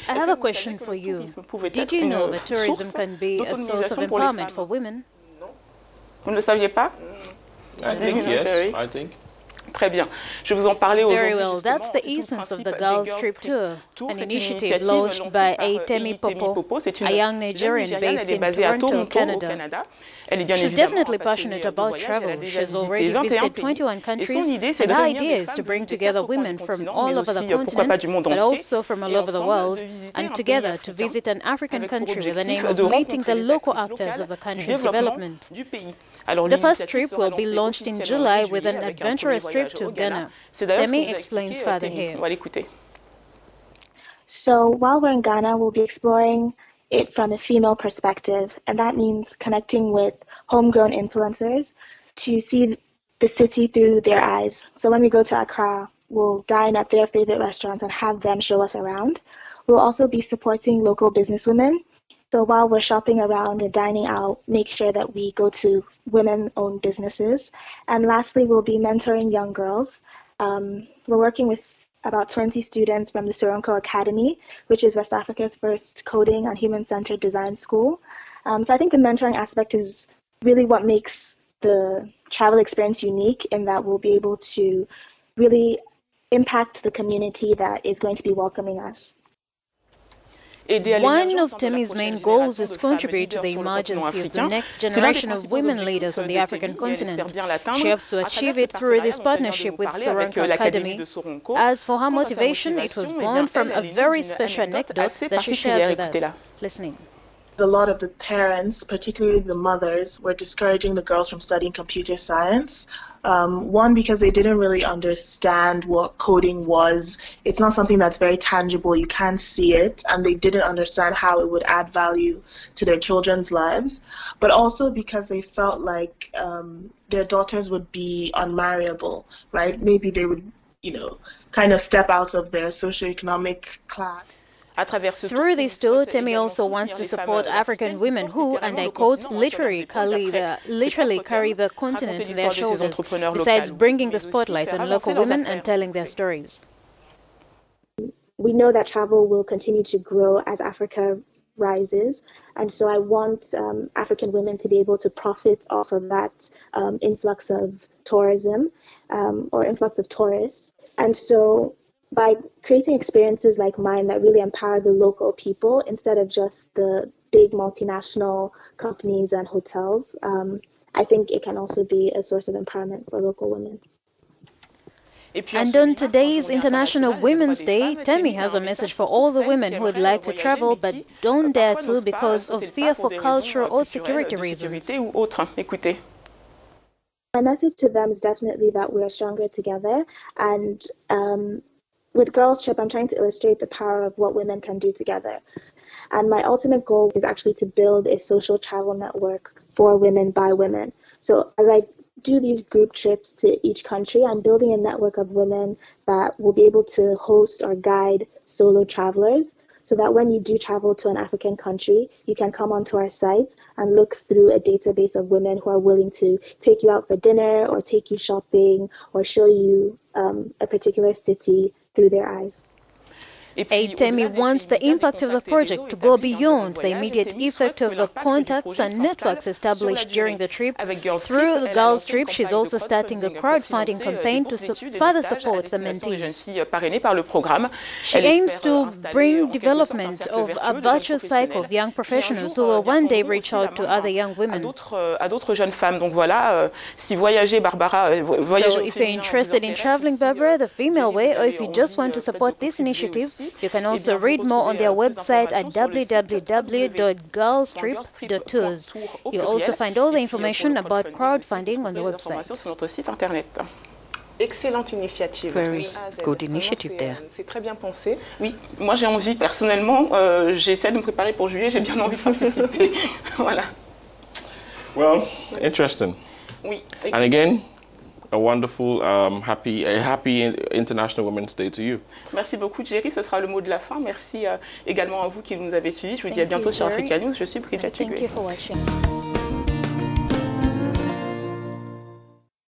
I have a question for you. Did you know that tourism can be a source of empowerment for women? Vous ne le saviez pas? I think yes, I think. Très bien. Je vous en parlais aujourd'hui. Very well. That's the essence of the Girls Trip Tour, an initiative launched by Eyitemi Popo, a young Nigerian based in Toronto, Canada. She's definitely passionate about travel. She's already visited 21 countries, and her idea is to bring together women from all over the continent, but also from all over the world, and together to visit an African country with the aim of meeting the local actors of the country's development. The first trip will be launched in July with an adventurous trip to Ghana. Temi explains further here. So while we're in Ghana, we'll be exploring it from a female perspective, and that means connecting with homegrown influencers to see the city through their eyes. So when we go to Accra, we'll dine at their favorite restaurants and have them show us around. We'll also be supporting local businesswomen. So while we're shopping around and dining out, make sure that we go to women-owned businesses. And lastly, we'll be mentoring young girls. We're working with about 20 students from the Soronko Academy, which is West Africa's first coding and human-centered design school. So I think the mentoring aspect is really what makes the travel experience unique, in that we'll be able to really impact the community that is going to be welcoming us. One of Temi's main goals is to contribute to the emergence of the next generation of women leaders on the African continent. She hopes to achieve it through this partnership with Soronko Academy. As for her motivation, it was born from a very special anecdote that she shares with us. Listening. A lot of the parents, particularly the mothers, were discouraging the girls from studying computer science. One, because they didn't really understand what coding was. It's not something that's very tangible. You can't see it, and they didn't understand how it would add value to their children's lives. But also because they felt like their daughters would be unmarriable, right? Maybe they would, kind of step out of their socioeconomic class. Through this tour, Temi also wants to support African women who, and I quote, literally carry the continent on their shoulders, besides bringing the spotlight on local women and telling their stories. We know that travel will continue to grow as Africa rises, and so I want African women to be able to profit off of that influx of tourism or influx of tourists. And so by creating experiences like mine that really empower the local people instead of just the big multinational companies and hotels, I think it can also be a source of empowerment for local women. And on today's International Women's Day, Temi has a message for all the women who would like to travel but don't dare to because of fear for cultural or security reasons. My message to them is definitely that we are stronger together, and with Girls Trip, I'm trying to illustrate the power of what women can do together. And my ultimate goal is actually to build a social travel network for women by women. So as I do these group trips to each country, I'm building a network of women that will be able to host or guide solo travelers, so that when you do travel to an African country, you can come onto our site and look through a database of women who are willing to take you out for dinner or take you shopping or show you a particular city through their eyes. Eyitemi wants the impact of the project to go beyond the immediate effect of the contacts and networks established during the trip. Through the Girls Trip, she's also starting a crowdfunding campaign to further support the mentees. She aims to bring development of a virtuous cycle of young professionals who will one day reach out to other young women. So if you're interested in traveling, Barbara, the female way, or if you just want to support this initiative, you can also read more on their website at www.girlstrip.tours. You'll also find all the information about crowdfunding on the website. Excellente initiative. Very good initiative there. C'est très bien pensé. Oui, moi j'ai envie personnellement, j'essaie de me préparer pour juillet, j'ai bien envie de participer. Voilà. Well, interesting. Oui. And again, a wonderful, happy International Women's Day to you. Merci beaucoup, Jerry. Ce sera le mot de la fin. Merci également à vous qui nous avez suivis. Je vous dis à bientôt sur Africanews. Je suis Bridget Chigwe. Thank you for watching.